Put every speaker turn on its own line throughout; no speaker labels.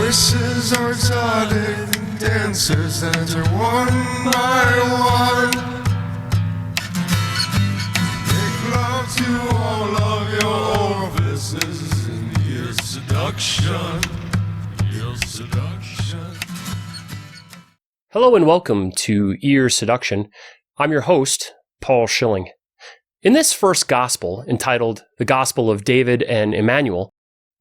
voices are exotic dancers that enter one by one. Make love to all of your orifices in ear seduction. Ear seduction.
Hello and welcome to Ear Seduction. I'm your host, Paul Schilling. In this first gospel, entitled The Gospel of David and Emmanuel,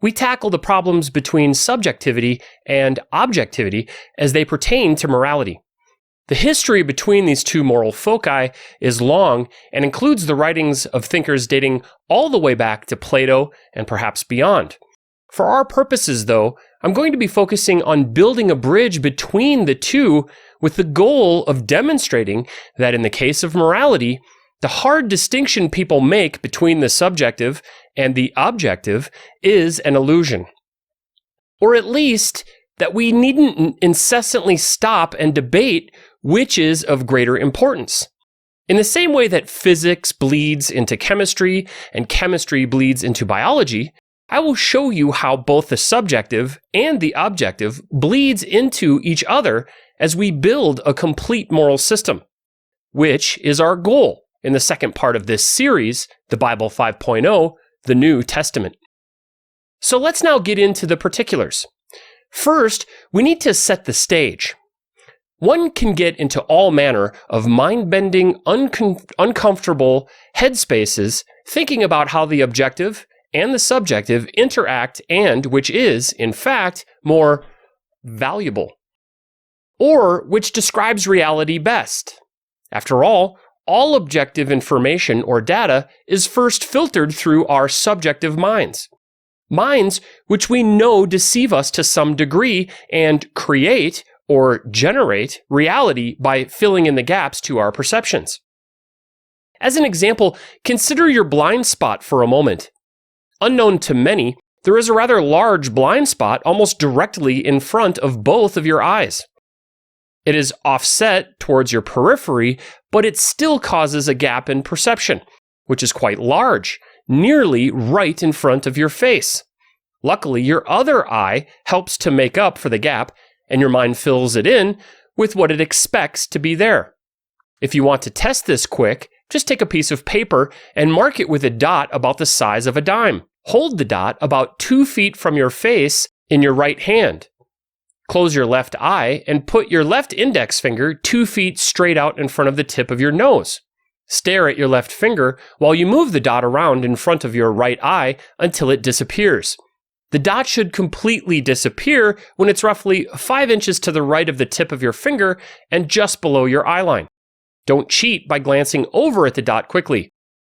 we tackle the problems between subjectivity and objectivity as they pertain to morality. The history between these two moral foci is long and includes the writings of thinkers dating all the way back to Plato and perhaps beyond. For our purposes, though, I'm going to be focusing on building a bridge between the two with the goal of demonstrating that in the case of morality, the hard distinction people make between the subjective and the objective is an illusion. Or at least that we needn't incessantly stop and debate which is of greater importance. In the same way that physics bleeds into chemistry and chemistry bleeds into biology, I will show you how both the subjective and the objective bleeds into each other as we build a complete moral system, which is our goal in the second part of this series, the Bible 5.0, the New Testament. So let's now get into the particulars. First, we need to set the stage. One can get into all manner of mind-bending, uncomfortable headspaces thinking about how the objective and the subjective interact and which is, in fact, more valuable, or which describes reality best. After all objective information or data is first filtered through our subjective minds. Minds which we know deceive us to some degree and create or generate reality by filling in the gaps to our perceptions. As an example, consider your blind spot for a moment. Unknown to many, there is a rather large blind spot almost directly in front of both of your eyes. It is offset towards your periphery, but it still causes a gap in perception, which is quite large, nearly right in front of your face. Luckily, your other eye helps to make up for the gap, and your mind fills it in with what it expects to be there. If you want to test this quick, just take a piece of paper and mark it with a dot about the size of a dime. Hold the dot about 2 feet from your face in your right hand. Close your left eye and put your left index finger 2 feet straight out in front of the tip of your nose. Stare at your left finger while you move the dot around in front of your right eye until it disappears. The dot should completely disappear when it's roughly 5 inches to the right of the tip of your finger and just below your eye line. Don't cheat by glancing over at the dot quickly.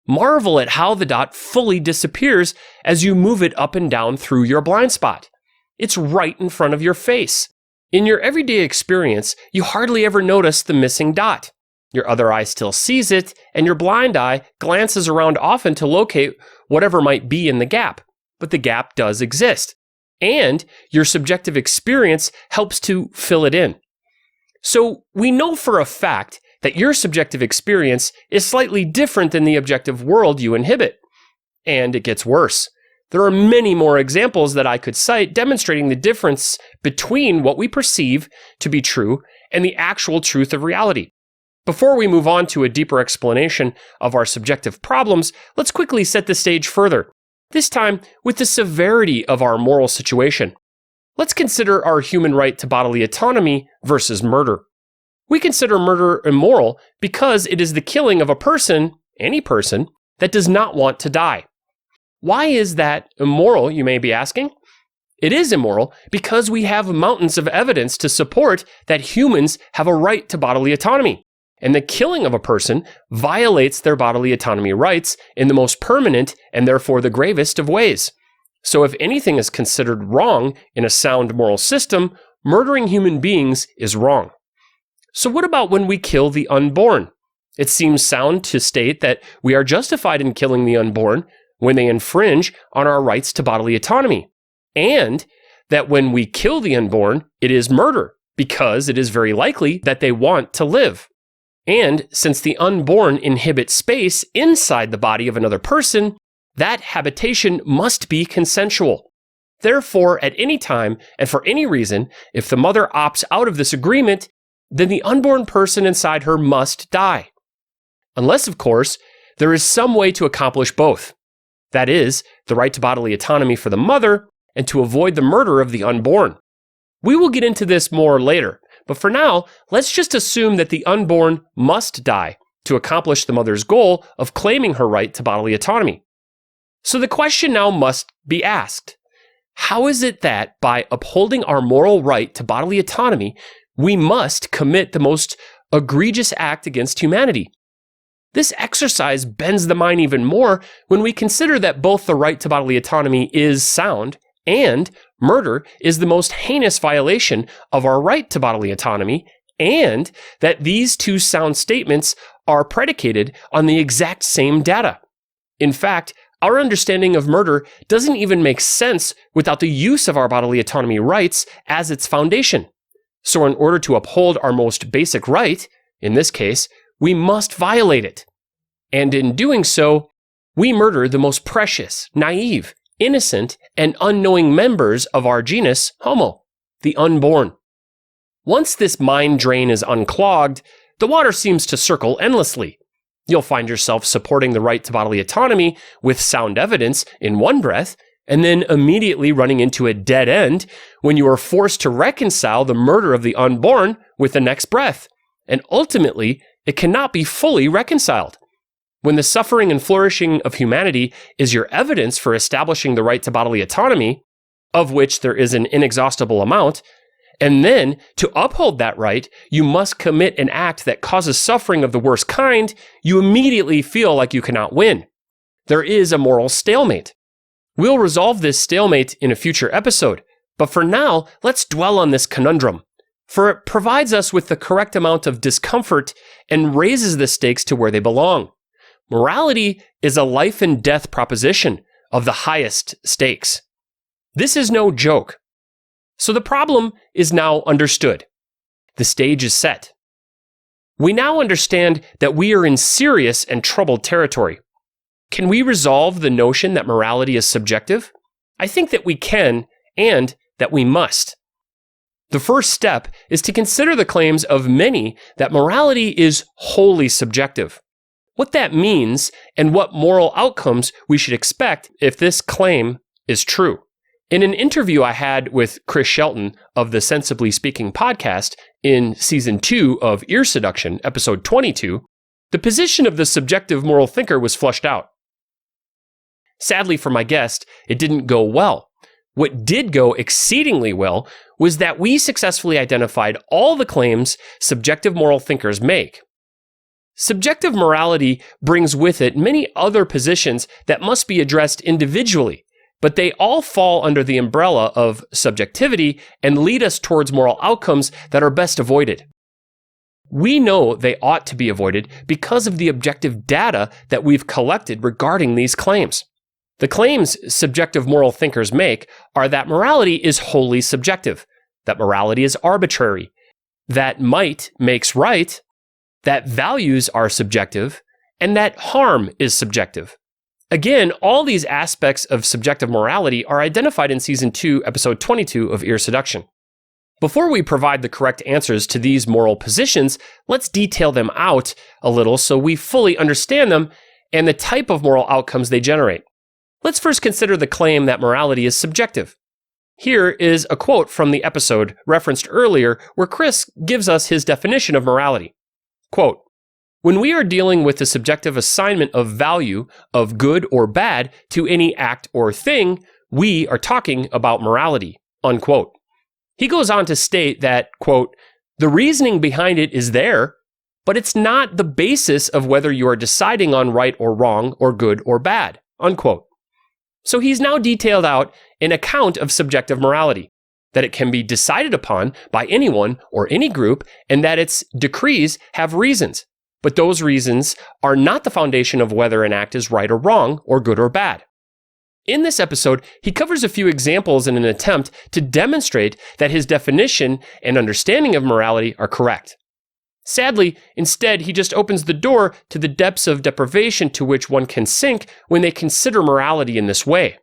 Marvel at how the dot fully disappears as you move it up and down through your blind spot. It's right in front of your face. In your everyday experience, you hardly ever notice the missing dot. Your other eye still sees it, and your blind eye glances around often to locate whatever might be in the gap. But the gap does exist, and your subjective experience helps to fill it in. So we know for a fact that your subjective experience is slightly different than the objective world you inhabit. And it gets worse. There are many more examples that I could cite demonstrating the difference between what we perceive to be true and the actual truth of reality. Before we move on to a deeper explanation of our subjective problems, let's quickly set the stage further, this time with the severity of our moral situation. Let's consider our human right to bodily autonomy versus murder. We consider murder immoral because it is the killing of a person, any person, that does not want to die. Why is that immoral, you may be asking? It is immoral because we have mountains of evidence to support that humans have a right to bodily autonomy, and the killing of a person violates their bodily autonomy rights in the most permanent and therefore the gravest of ways. So if anything is considered wrong in a sound moral system, murdering human beings is wrong. So what about when we kill the unborn? It seems sound to state that we are justified in killing the unborn when they infringe on our rights to bodily autonomy, and that when we kill the unborn, it is murder because it is very likely that they want to live. And since the unborn inhabits space inside the body of another person, that habitation must be consensual. Therefore, at any time and for any reason, if the mother opts out of this agreement, then the unborn person inside her must die. Unless, of course, there is some way to accomplish both. That is, the right to bodily autonomy for the mother and to avoid the murder of the unborn. We will get into this more later, but for now, let's just assume that the unborn must die to accomplish the mother's goal of claiming her right to bodily autonomy. So the question now must be asked: how is it that by upholding our moral right to bodily autonomy, we must commit the most egregious act against humanity? This exercise bends the mind even more when we consider that both the right to bodily autonomy is sound and murder is the most heinous violation of our right to bodily autonomy, and that these two sound statements are predicated on the exact same data. In fact, our understanding of murder doesn't even make sense without the use of our bodily autonomy rights as its foundation. So in order to uphold our most basic right, in this case, we must violate it. And in doing so, we murder the most precious, naive, innocent, and unknowing members of our genus, Homo, the unborn. Once this mind drain is unclogged, the water seems to circle endlessly. You'll find yourself supporting the right to bodily autonomy with sound evidence in one breath, and then immediately running into a dead end when you are forced to reconcile the murder of the unborn with the next breath. And ultimately, it cannot be fully reconciled. When the suffering and flourishing of humanity is your evidence for establishing the right to bodily autonomy, of which there is an inexhaustible amount, and then, to uphold that right, you must commit an act that causes suffering of the worst kind, you immediately feel like you cannot win. There is a moral stalemate. We'll resolve this stalemate in a future episode, but for now, let's dwell on this conundrum, for it provides us with the correct amount of discomfort and raises the stakes to where they belong. Morality is a life and death proposition of the highest stakes. This is no joke. So the problem is now understood. The stage is set. We now understand that we are in serious and troubled territory. Can we resolve the notion that morality is subjective? I think that we can, and that we must. The first step is to consider the claims of many that morality is wholly subjective. What that means and what moral outcomes we should expect if this claim is true. In an interview I had with Chris Shelton of the Sensibly Speaking podcast in Season 2 of Ear Seduction, Episode 22, the position of the subjective moral thinker was fleshed out. Sadly for my guest, it didn't go well. What did go exceedingly well was that we successfully identified all the claims subjective moral thinkers make. Subjective morality brings with it many other positions that must be addressed individually, but they all fall under the umbrella of subjectivity and lead us towards moral outcomes that are best avoided. We know they ought to be avoided because of the objective data that we've collected regarding these claims. The claims subjective moral thinkers make are that morality is wholly subjective, that morality is arbitrary, that might makes right, that values are subjective, and that harm is subjective. Again, all these aspects of subjective morality are identified in Season 2, Episode 22 of Ear Seduction. Before we provide the correct answers to these moral positions, let's detail them out a little so we fully understand them and the type of moral outcomes they generate. Let's first consider the claim that morality is subjective. Here is a quote from the episode referenced earlier where Chris gives us his definition of morality. Quote, "When we are dealing with the subjective assignment of value of good or bad to any act or thing, we are talking about morality." Unquote. He goes on to state that, quote, "The reasoning behind it is there, but it's not the basis of whether you are deciding on right or wrong or good or bad." Unquote. So he's now detailed out an account of subjective morality, that it can be decided upon by anyone or any group, and that its decrees have reasons. But those reasons are not the foundation of whether an act is right or wrong, or good or bad. In this episode, he covers a few examples in an attempt to demonstrate that his definition and understanding of morality are correct. Sadly, instead, he just opens the door to the depths of deprivation to which one can sink when they consider morality in this way.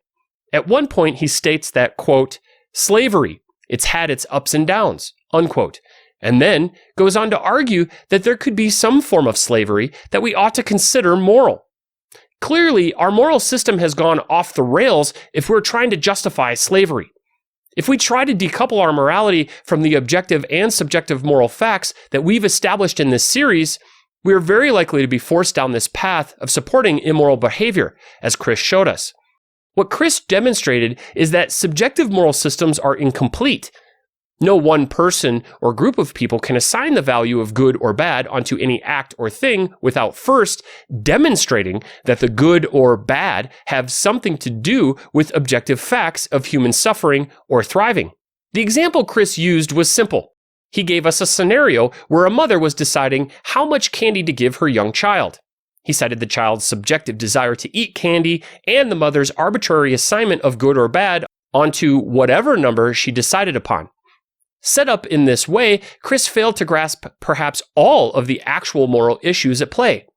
At one point, he states that, quote, slavery, it's had its ups and downs, unquote, and then goes on to argue that there could be some form of slavery that we ought to consider moral. Clearly, our moral system has gone off the rails if we're trying to justify slavery. If we try to decouple our morality from the objective and subjective moral facts that we've established in this series, we are very likely to be forced down this path of supporting immoral behavior, as Chris showed us. What Chris demonstrated is that subjective moral systems are incomplete. No one person or group of people can assign the value of good or bad onto any act or thing without first demonstrating that the good or bad have something to do with objective facts of human suffering or thriving. The example Chris used was simple. He gave us a scenario where a mother was deciding how much candy to give her young child. He cited the child's subjective desire to eat candy and the mother's arbitrary assignment of good or bad onto whatever number she decided upon. Set up in this way, Chris failed to grasp perhaps all of the actual moral issues at play.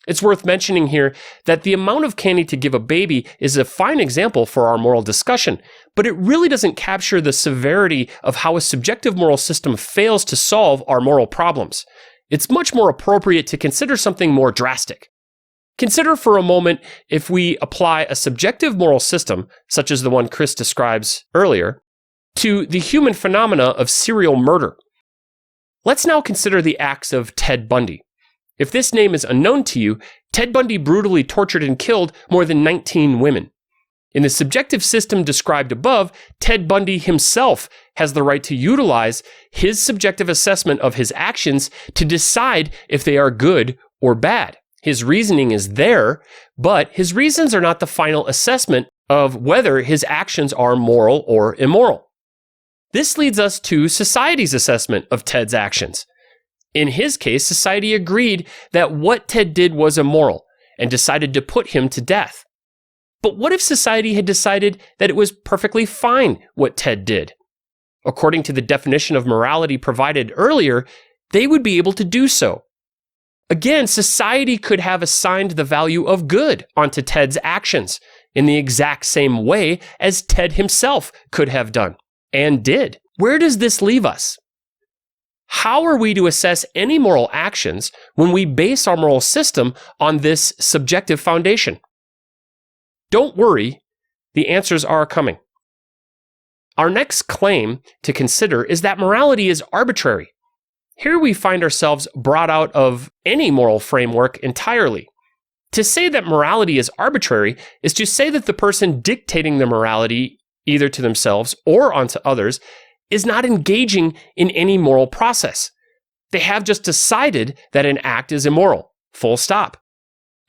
It's worth mentioning here that the amount of candy to give a baby is a fine example for our moral discussion, but it really doesn't capture the severity of how a subjective moral system fails to solve our moral problems. It's much more appropriate to consider something more drastic. Consider for a moment if we apply a subjective moral system, such as the one Chris describes earlier, to the human phenomena of serial murder. Let's now consider the acts of Ted Bundy. If this name is unknown to you, Ted Bundy brutally tortured and killed more than 19 women. In the subjective system described above, Ted Bundy himself has the right to utilize his subjective assessment of his actions to decide if they are good or bad. His reasoning is there, but his reasons are not the final assessment of whether his actions are moral or immoral. This leads us to society's assessment of Ted's actions. In his case, society agreed that what Ted did was immoral and decided to put him to death. But what if society had decided that it was perfectly fine what Ted did? According to the definition of morality provided earlier, they would be able to do so. Again, society could have assigned the value of good onto Ted's actions in the exact same way as Ted himself could have done. And did. Where does this leave us? How are we to assess any moral actions when we base our moral system on this subjective foundation? Don't worry, the answers are coming. Our next claim to consider is that morality is arbitrary. Here we find ourselves brought out of any moral framework entirely. To say that morality is arbitrary is to say that the person dictating the morality either to themselves or onto others, is not engaging in any moral process. They have just decided that an act is immoral. Full stop.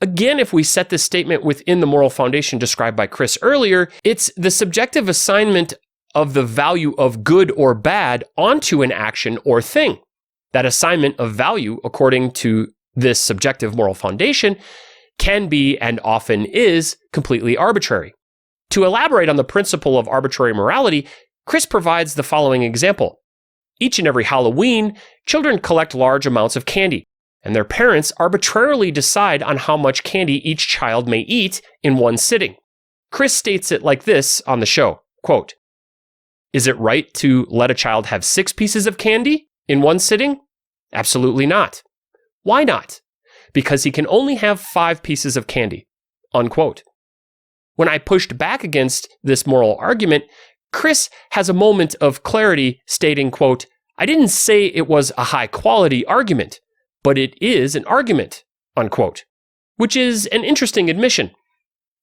Again, if we set this statement within the moral foundation described by Chris earlier, it's the subjective assignment of the value of good or bad onto an action or thing. That assignment of value, according to this subjective moral foundation, can be and often is completely arbitrary. To elaborate on the principle of arbitrary morality, Chris provides the following example. Each and every Halloween, children collect large amounts of candy, and their parents arbitrarily decide on how much candy each child may eat in one sitting. Chris states it like this on the show, quote, "Is it right to let a child have 6 pieces of candy in one sitting? Absolutely not. Why not? Because he can only have 5 pieces of candy," unquote. When I pushed back against this moral argument, Chris has a moment of clarity stating, quote, "I didn't say it was a high-quality argument, but it is an argument," unquote, which is an interesting admission.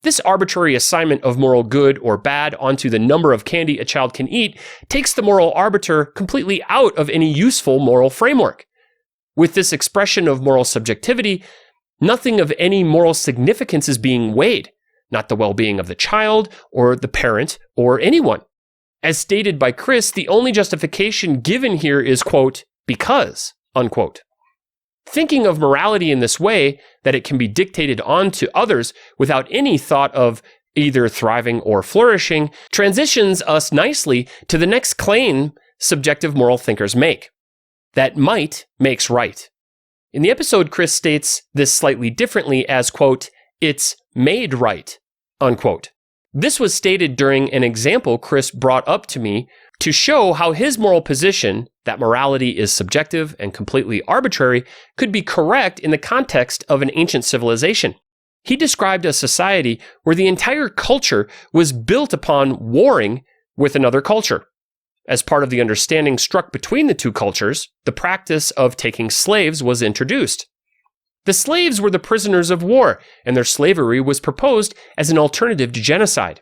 This arbitrary assignment of moral good or bad onto the number of candy a child can eat takes the moral arbiter completely out of any useful moral framework. With this expression of moral subjectivity, nothing of any moral significance is being weighed. Not the well-being of the child or the parent or anyone. As stated by Chris, the only justification given here is, quote, "because," unquote. Thinking of morality in this way, that it can be dictated on to others without any thought of either thriving or flourishing, transitions us nicely to the next claim subjective moral thinkers make. That might makes right. In the episode, Chris states this slightly differently as, quote, "it's made right," unquote. This was stated during an example Chris brought up to me to show how his moral position, that morality is subjective and completely arbitrary, could be correct in the context of an ancient civilization. He described a society where the entire culture was built upon warring with another culture. As part of the understanding struck between the two cultures, the practice of taking slaves was introduced. The slaves were the prisoners of war, and their slavery was proposed as an alternative to genocide.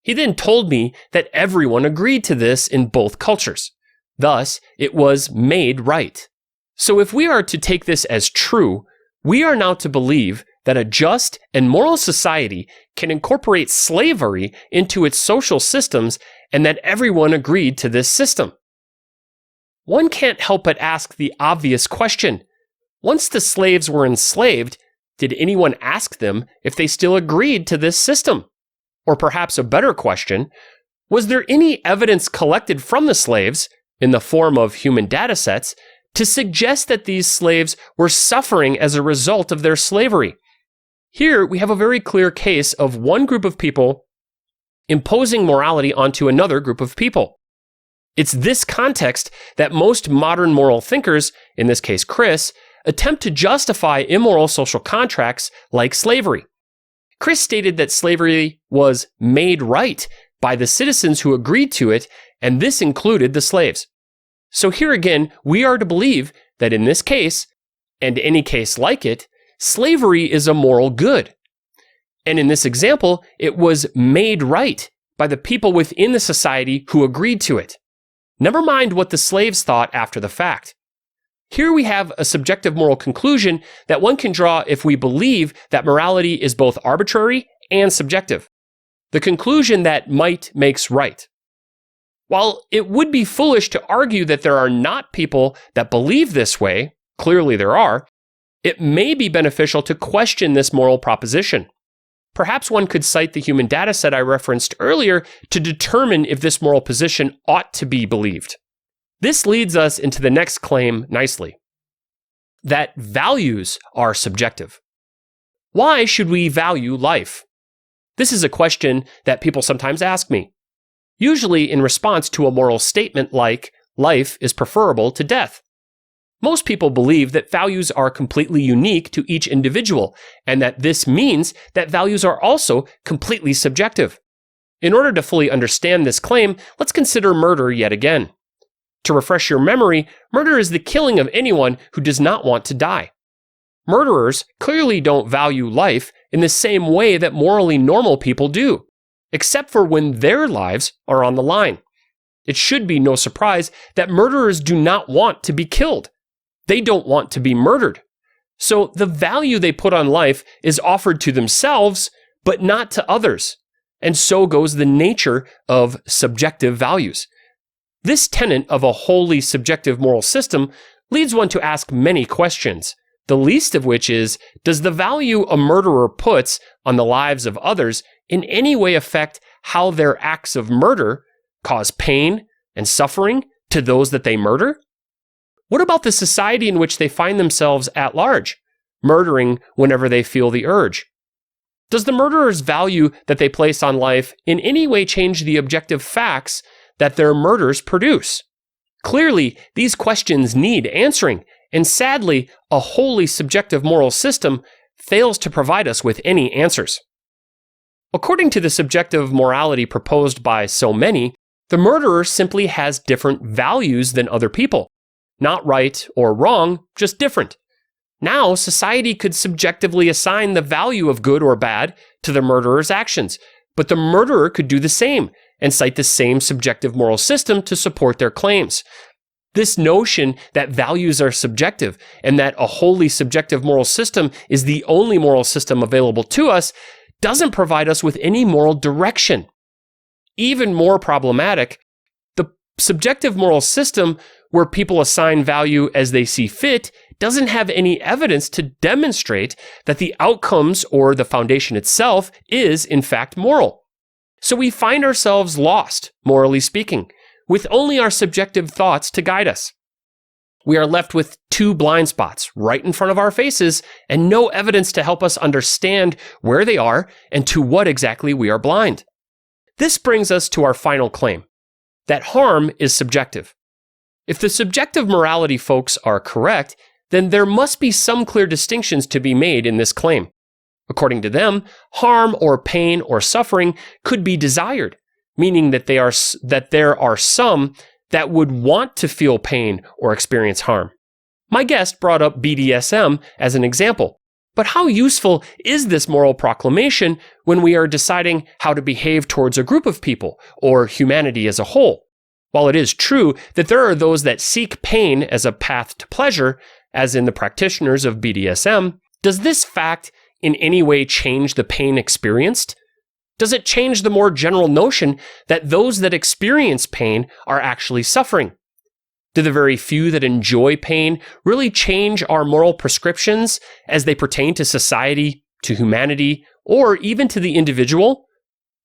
He then told me that everyone agreed to this in both cultures. Thus, it was made right. So if we are to take this as true, we are now to believe that a just and moral society can incorporate slavery into its social systems and that everyone agreed to this system. One can't help but ask the obvious question. Once the slaves were enslaved, did anyone ask them if they still agreed to this system? Or perhaps a better question, was there any evidence collected from the slaves, in the form of human data sets, to suggest that these slaves were suffering as a result of their slavery? Here we have a very clear case of one group of people imposing morality onto another group of people. It's this context that most modern moral thinkers, in this case Chris, attempt to justify immoral social contracts like slavery. Chris stated that slavery was made right by the citizens who agreed to it, and this included the slaves. So here again, we are to believe that in this case, and any case like it, slavery is a moral good. And in this example, it was made right by the people within the society who agreed to it. Never mind what the slaves thought after the fact. Here we have a subjective moral conclusion that one can draw if we believe that morality is both arbitrary and subjective. The conclusion that might makes right. While it would be foolish to argue that there are not people that believe this way, clearly there are, it may be beneficial to question this moral proposition. Perhaps one could cite the human data set I referenced earlier to determine if this moral position ought to be believed. This leads us into the next claim nicely, that values are subjective. Why should we value life? This is a question that people sometimes ask me, usually in response to a moral statement like, life is preferable to death. Most people believe that values are completely unique to each individual, and that this means that values are also completely subjective. In order to fully understand this claim, let's consider murder yet again. To refresh your memory, murder is the killing of anyone who does not want to die. Murderers clearly don't value life in the same way that morally normal people do, except for when their lives are on the line. It should be no surprise that murderers do not want to be killed. They don't want to be murdered. So the value they put on life is offered to themselves, but not to others. And so goes the nature of subjective values. This tenet of a wholly subjective moral system leads one to ask many questions, the least of which is, does the value a murderer puts on the lives of others in any way affect how their acts of murder cause pain and suffering to those that they murder? What about the society in which they find themselves at large, murdering whenever they feel the urge? Does the murderer's value that they place on life in any way change the objective facts that their murders produce? Clearly, these questions need answering, and sadly, a wholly subjective moral system fails to provide us with any answers. According to the subjective morality proposed by so many, the murderer simply has different values than other people. Not right or wrong, just different. Now, society could subjectively assign the value of good or bad to the murderer's actions, but the murderer could do the same and cite the same subjective moral system to support their claims. This notion that values are subjective and that a wholly subjective moral system is the only moral system available to us doesn't provide us with any moral direction. Even more problematic, the subjective moral system where people assign value as they see fit doesn't have any evidence to demonstrate that the outcomes or the foundation itself is in fact moral. So we find ourselves lost, morally speaking, with only our subjective thoughts to guide us. We are left with two blind spots right in front of our faces and no evidence to help us understand where they are and to what exactly we are blind. This brings us to our final claim, that harm is subjective. If the subjective morality folks are correct, then there must be some clear distinctions to be made in this claim. According to them, harm or pain or suffering could be desired, meaning that there are some that would want to feel pain or experience harm. My guest brought up BDSM as an example. But how useful is this moral proclamation when we are deciding how to behave towards a group of people or humanity as a whole? While it is true that there are those that seek pain as a path to pleasure, as in the practitioners of BDSM, does this fact in any way change the pain experienced? Does it change the more general notion that those that experience pain are actually suffering? Do the very few that enjoy pain really change our moral prescriptions as they pertain to society, to humanity, or even to the individual?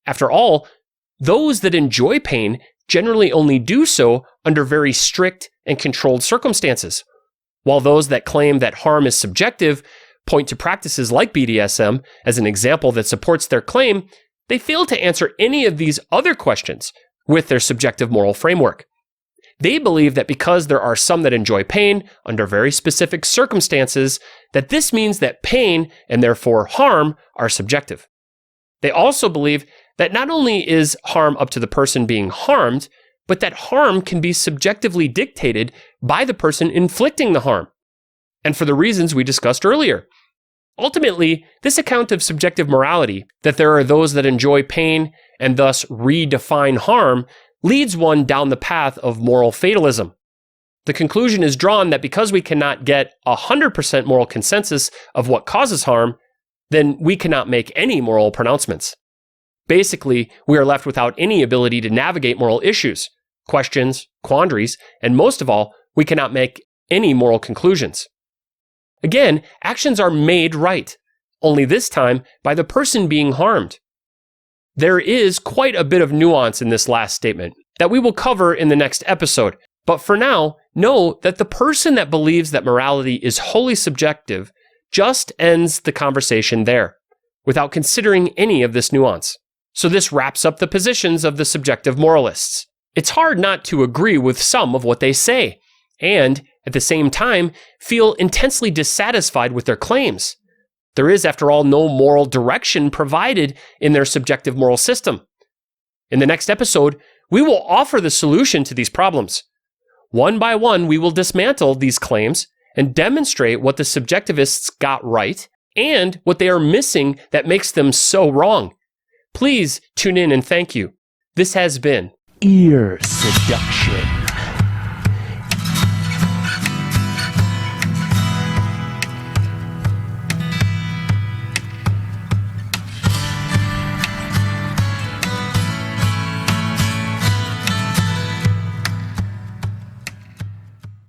After all, those that enjoy pain generally only do so under very strict and controlled circumstances, while those that claim that harm is subjective point to practices like BDSM as an example that supports their claim. They fail to answer any of these other questions with their subjective moral framework. They believe that because there are some that enjoy pain under very specific circumstances, that this means that pain and therefore harm are subjective. They also believe that not only is harm up to the person being harmed, but that harm can be subjectively dictated by the person inflicting the harm. And for the reasons we discussed earlier. Ultimately, this account of subjective morality, that there are those that enjoy pain and thus redefine harm, leads one down the path of moral fatalism. The conclusion is drawn that because we cannot get 100% moral consensus of what causes harm, then we cannot make any moral pronouncements. Basically, we are left without any ability to navigate moral issues, questions, quandaries, and most of all, we cannot make any moral conclusions. Again, actions are made right, only this time by the person being harmed. There is quite a bit of nuance in this last statement that we will cover in the next episode, but for now, know that the person that believes that morality is wholly subjective just ends the conversation there, without considering any of this nuance. So this wraps up the positions of the subjective moralists. It's hard not to agree with some of what they say, and at the same time, feel intensely dissatisfied with their claims. There is, after all, no moral direction provided in their subjective moral system. In the next episode, we will offer the solution to these problems. One by one, we will dismantle these claims and demonstrate what the subjectivists got right and what they are missing that makes them so wrong. Please tune in and thank you. This has been
Ear Seduction.